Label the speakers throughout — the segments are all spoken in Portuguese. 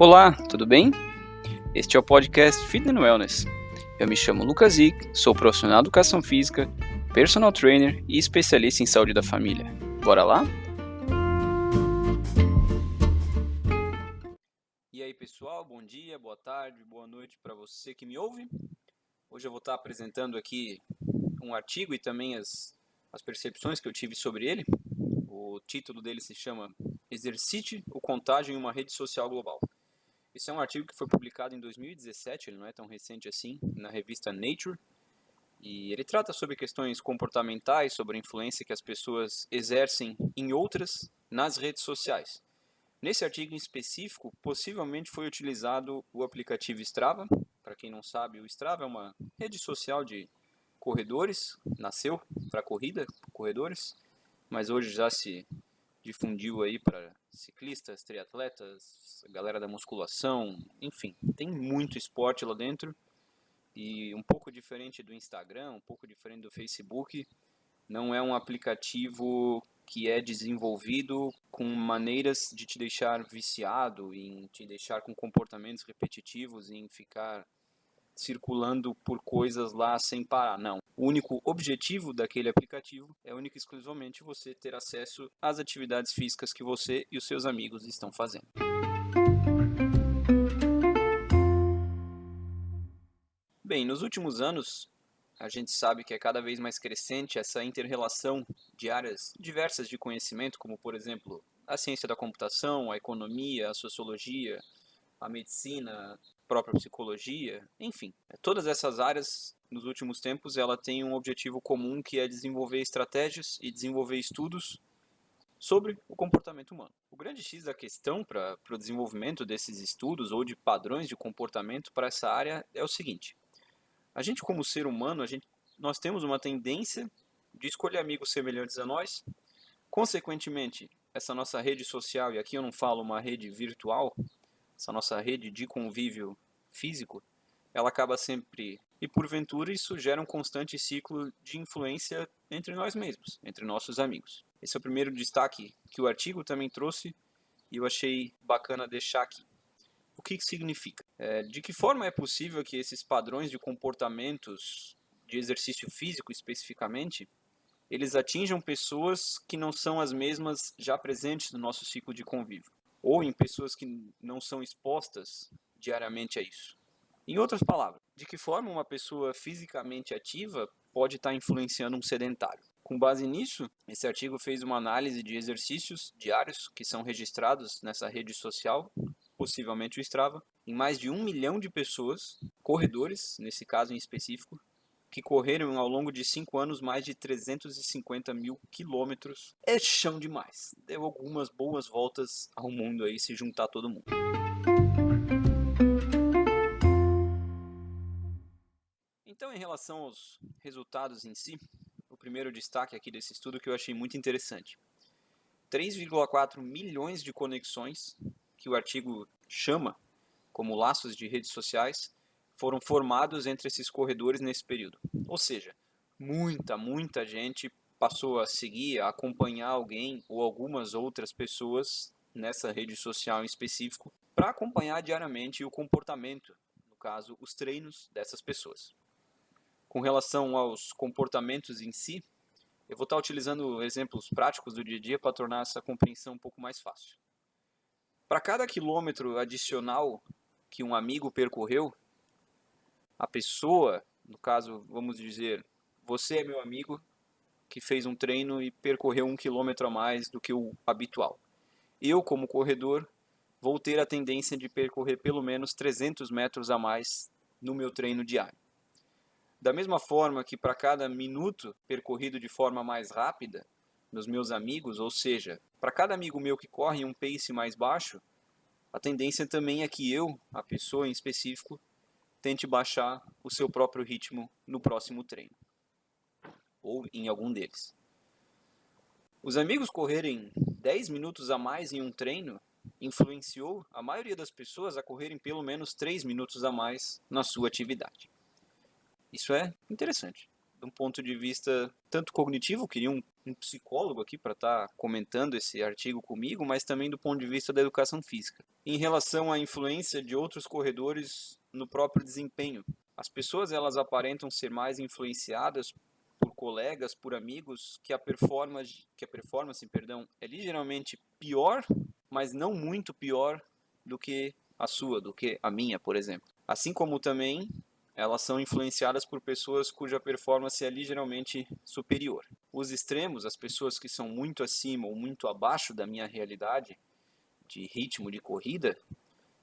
Speaker 1: Olá, tudo bem? Este é o podcast Fitness and Wellness. Eu me chamo Lucas Zick, sou profissional de educação física, personal trainer e especialista em saúde da família. Bora lá? E aí pessoal, bom dia, boa tarde, boa noite para você que me ouve. Hoje eu vou estar apresentando aqui um artigo e também as percepções que eu tive sobre ele. O título dele se chama Exercite o contágio em uma rede social global. Esse é um artigo que foi publicado em 2017, ele não é tão recente assim, na revista Nature. E ele trata sobre questões comportamentais, sobre a influência que as pessoas exercem em outras nas redes sociais. Nesse artigo em específico, possivelmente foi utilizado o aplicativo Strava. Para quem não sabe, o Strava é uma rede social de corredores, nasceu para corrida, corredores, mas hoje já se difundiu aí para ciclistas, triatletas, galera da musculação, enfim, tem muito esporte lá dentro e um pouco diferente do Instagram, um pouco diferente do Facebook, não é um aplicativo que é desenvolvido com maneiras de te deixar viciado, em te deixar com comportamentos repetitivos, em ficar circulando por coisas lá sem parar, não. O único objetivo daquele aplicativo é único e exclusivamente você ter acesso às atividades físicas que você e os seus amigos estão fazendo. Bem, nos últimos anos, a gente sabe que é cada vez mais crescente essa inter-relação de áreas diversas de conhecimento, como, por exemplo, a ciência da computação, a economia, a sociologia, a medicina, a própria psicologia, enfim. Todas essas áreas, nos últimos tempos, ela tem um objetivo comum que é desenvolver estratégias e desenvolver estudos sobre o comportamento humano. O grande X da questão para o desenvolvimento desses estudos ou de padrões de comportamento para essa área é o seguinte. A gente, como ser humano, nós temos uma tendência de escolher amigos semelhantes a nós. Consequentemente, essa nossa rede social, e aqui eu não falo uma rede virtual, essa nossa rede de convívio físico, ela acaba sempre, e porventura isso gera um constante ciclo de influência entre nós mesmos, entre nossos amigos. Esse é o primeiro destaque que o artigo também trouxe e eu achei bacana deixar aqui. O que significa? De que forma é possível que esses padrões de comportamentos de exercício físico especificamente, eles atinjam pessoas que não são as mesmas já presentes no nosso ciclo de convívio, ou em pessoas que não são expostas diariamente a isso. Em outras palavras, de que forma uma pessoa fisicamente ativa pode estar influenciando um sedentário? Com base nisso, esse artigo fez uma análise de exercícios diários que são registrados nessa rede social, possivelmente o Strava, em mais de 1 milhão de pessoas, corredores, nesse caso em específico, que correram ao longo de 5 anos mais de 350 mil quilômetros. É chão demais. Deu algumas boas voltas ao mundo aí se juntar todo mundo. Então, em relação aos resultados em si, o primeiro destaque aqui desse estudo que eu achei muito interessante. 3,4 milhões de conexões, que o artigo chama como laços de redes sociais, foram formados entre esses corredores nesse período. Ou seja, muita gente passou a seguir, a acompanhar alguém ou algumas outras pessoas nessa rede social em específico para acompanhar diariamente o comportamento, no caso, os treinos dessas pessoas. Com relação aos comportamentos em si, eu vou estar utilizando exemplos práticos do dia a dia para tornar essa compreensão um pouco mais fácil. Para cada quilômetro adicional que um amigo percorreu, a pessoa, no caso, vamos dizer, você é meu amigo que fez um treino e percorreu 1 quilômetro a mais do que o habitual. Eu, como corredor, vou ter a tendência de percorrer pelo menos 300 metros a mais no meu treino diário. Da mesma forma que para cada minuto percorrido de forma mais rápida, nos meus amigos, ou seja, para cada amigo meu que corre em um pace mais baixo, a tendência também é que eu, a pessoa em específico, tente baixar o seu próprio ritmo no próximo treino, ou em algum deles. Os amigos correrem 10 minutos a mais em um treino influenciou a maioria das pessoas a correrem pelo menos 3 minutos a mais na sua atividade. Isso é interessante. de um ponto de vista tanto cognitivo, queria um psicólogo aqui para estar comentando esse artigo comigo, mas também do ponto de vista da educação física. Em relação à influência de outros corredores no próprio desempenho, as pessoas elas aparentam ser mais influenciadas por colegas, por amigos, que a performance, é ligeiramente pior, mas não muito pior do que a sua, do que a minha, por exemplo. Assim como também elas são influenciadas por pessoas cuja performance é ligeiramente superior. Os extremos, as pessoas que são muito acima ou muito abaixo da minha realidade de ritmo de corrida,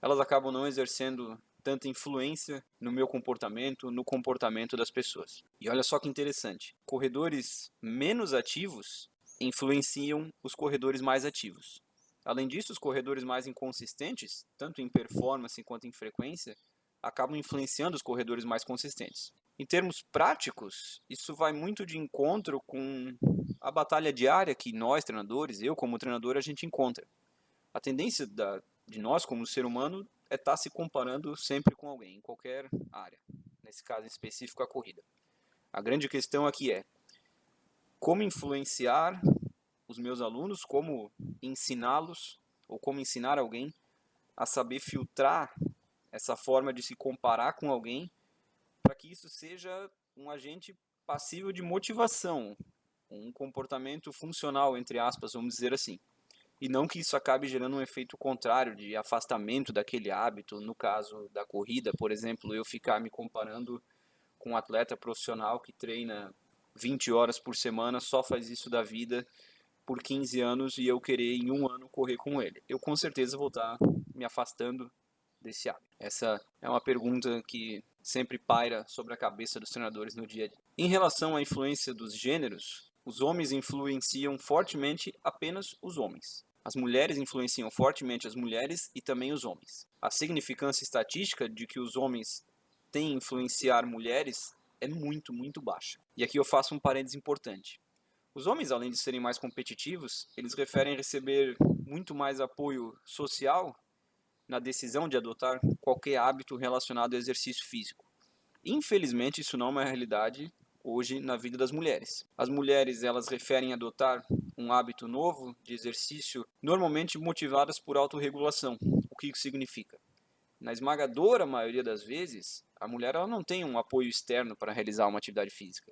Speaker 1: elas acabam não exercendo tanta influência no meu comportamento, no comportamento das pessoas. E olha só que interessante, corredores menos ativos influenciam os corredores mais ativos. Além disso, os corredores mais inconsistentes, tanto em performance quanto em frequência, acabam influenciando os corredores mais consistentes. Em termos práticos, isso vai muito de encontro com a batalha diária que nós, treinadores, eu como treinador, a gente encontra. A tendência de nós, como ser humano, é estar se comparando sempre com alguém, em qualquer área. Nesse caso específico, a corrida. A grande questão aqui é como influenciar os meus alunos, como ensiná-los, ou como ensinar alguém a saber filtrar essa forma de se comparar com alguém, para que isso seja um agente passível de motivação, um comportamento funcional, entre aspas, vamos dizer assim. E não que isso acabe gerando um efeito contrário de afastamento daquele hábito. No caso da corrida, por exemplo, eu ficar me comparando com um atleta profissional que treina 20 horas por semana, só faz isso da vida por 15 anos e eu querer em um ano correr com ele. Eu com certeza vou estar me afastando desse hábito. Essa é uma pergunta que sempre paira sobre a cabeça dos treinadores no dia a dia. Em relação à influência dos gêneros, os homens influenciam fortemente apenas os homens. As mulheres influenciam fortemente as mulheres e também os homens. A significância estatística de que os homens têm influenciar mulheres é muito, muito baixa. E aqui eu faço um parênteses importante. Os homens, além de serem mais competitivos, eles referem receber muito mais apoio social na decisão de adotar qualquer hábito relacionado ao exercício físico. Infelizmente, isso não é uma realidade hoje na vida das mulheres. As mulheres, elas referem adotar um hábito novo de exercício, normalmente motivadas por autorregulação. O que isso significa? Na esmagadora maioria das vezes, a mulher ela não tem um apoio externo para realizar uma atividade física,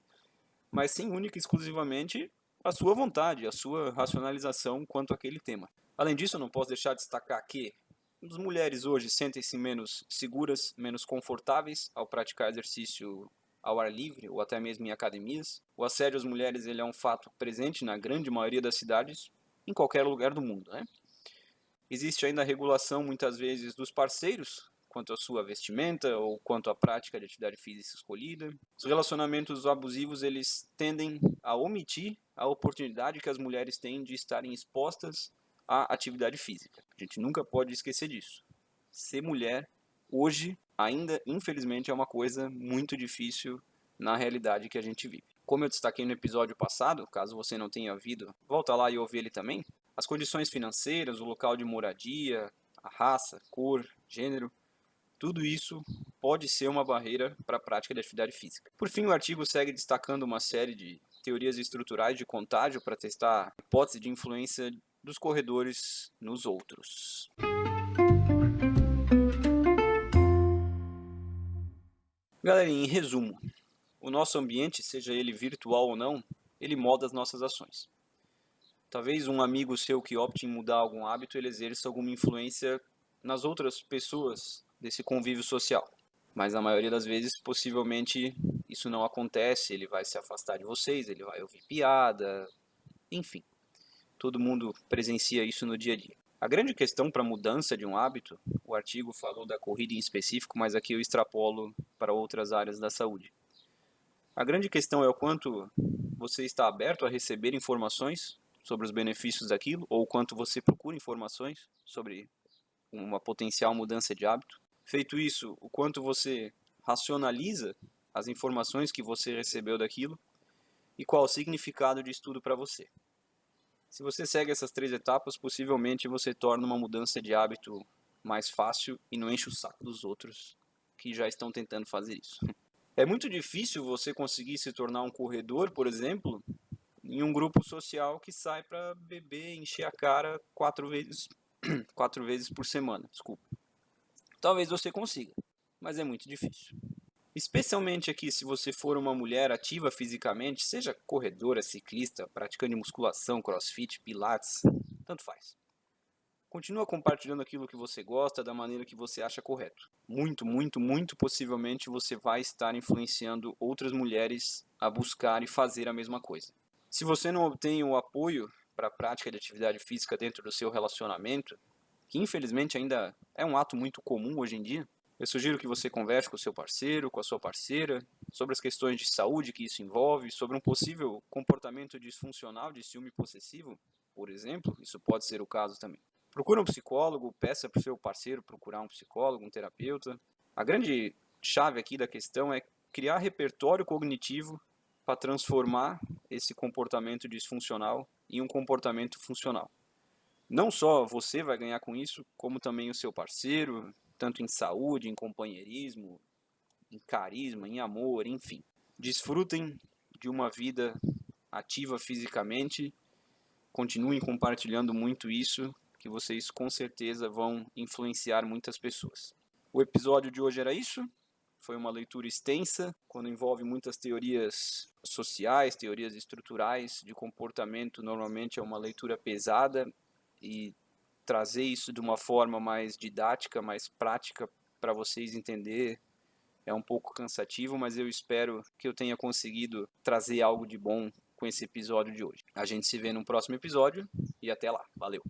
Speaker 1: mas sim única e exclusivamente a sua vontade, a sua racionalização quanto àquele tema. Além disso, eu não posso deixar de destacar que as mulheres hoje sentem-se menos seguras, menos confortáveis ao praticar exercício ao ar livre ou até mesmo em academias. O assédio às mulheres ele é um fato presente na grande maioria das cidades, em qualquer lugar do mundo, né? Existe ainda a regulação, muitas vezes, dos parceiros, quanto à sua vestimenta ou quanto à prática de atividade física escolhida. Os relacionamentos abusivos, eles tendem a omitir a oportunidade que as mulheres têm de estarem expostas à atividade física. A gente nunca pode esquecer disso. Ser mulher, hoje, ainda, infelizmente, é uma coisa muito difícil na realidade que a gente vive. Como eu destaquei no episódio passado, caso você não tenha ouvido, volta lá e ouve ele também. As condições financeiras, o local de moradia, a raça, cor, gênero, tudo isso pode ser uma barreira para a prática de atividade física. Por fim, o artigo segue destacando uma série de teorias estruturais de contágio para testar a hipótese de influência dos corredores nos outros. Galera, em resumo, o nosso ambiente, seja ele virtual ou não, ele molda as nossas ações. Talvez um amigo seu que opte em mudar algum hábito, ele exerça alguma influência nas outras pessoas desse convívio social. Mas na maioria das vezes, possivelmente, isso não acontece, ele vai se afastar de vocês, ele vai ouvir piada, enfim. Todo mundo presencia isso no dia a dia. A grande questão para a mudança de um hábito, o artigo falou da corrida em específico, mas aqui eu extrapolo para outras áreas da saúde. A grande questão é o quanto você está aberto a receber informações sobre os benefícios daquilo, ou o quanto você procura informações sobre uma potencial mudança de hábito. Feito isso, o quanto você racionaliza as informações que você recebeu daquilo e qual o significado de estudo para você. Se você segue essas 3 etapas, possivelmente você torna uma mudança de hábito mais fácil e não enche o saco dos outros que já estão tentando fazer isso. É muito difícil você conseguir se tornar um corredor, por exemplo, em um grupo social que sai para beber, encher a cara 4 vezes por semana, desculpa. Talvez você consiga, mas é muito difícil. Especialmente aqui se você for uma mulher ativa fisicamente, seja corredora, ciclista, praticante de musculação, crossfit, pilates, tanto faz. Continua compartilhando aquilo que você gosta da maneira que você acha correto. Muito, muito, muito possivelmente você vai estar influenciando outras mulheres a buscar e fazer a mesma coisa. Se você não obtém o apoio para a prática de atividade física dentro do seu relacionamento, que infelizmente ainda é um ato muito comum hoje em dia, eu sugiro que você converse com o seu parceiro, com a sua parceira, sobre as questões de saúde que isso envolve, sobre um possível comportamento disfuncional de ciúme possessivo, por exemplo, isso pode ser o caso também. Procure um psicólogo, peça para o seu parceiro procurar um psicólogo, um terapeuta. A grande chave aqui da questão é criar repertório cognitivo para transformar esse comportamento disfuncional em um comportamento funcional. Não só você vai ganhar com isso, como também o seu parceiro, tanto em saúde, em companheirismo, em carisma, em amor, enfim. Desfrutem de uma vida ativa fisicamente, continuem compartilhando muito isso, que vocês com certeza vão influenciar muitas pessoas. O episódio de hoje era isso. Foi uma leitura extensa, quando envolve muitas teorias sociais, teorias estruturais de comportamento. Normalmente é uma leitura pesada e trazer isso de uma forma mais didática, mais prática para vocês entenderem é um pouco cansativo, mas eu espero que eu tenha conseguido trazer algo de bom com esse episódio de hoje. A gente se vê no próximo episódio e até lá. Valeu!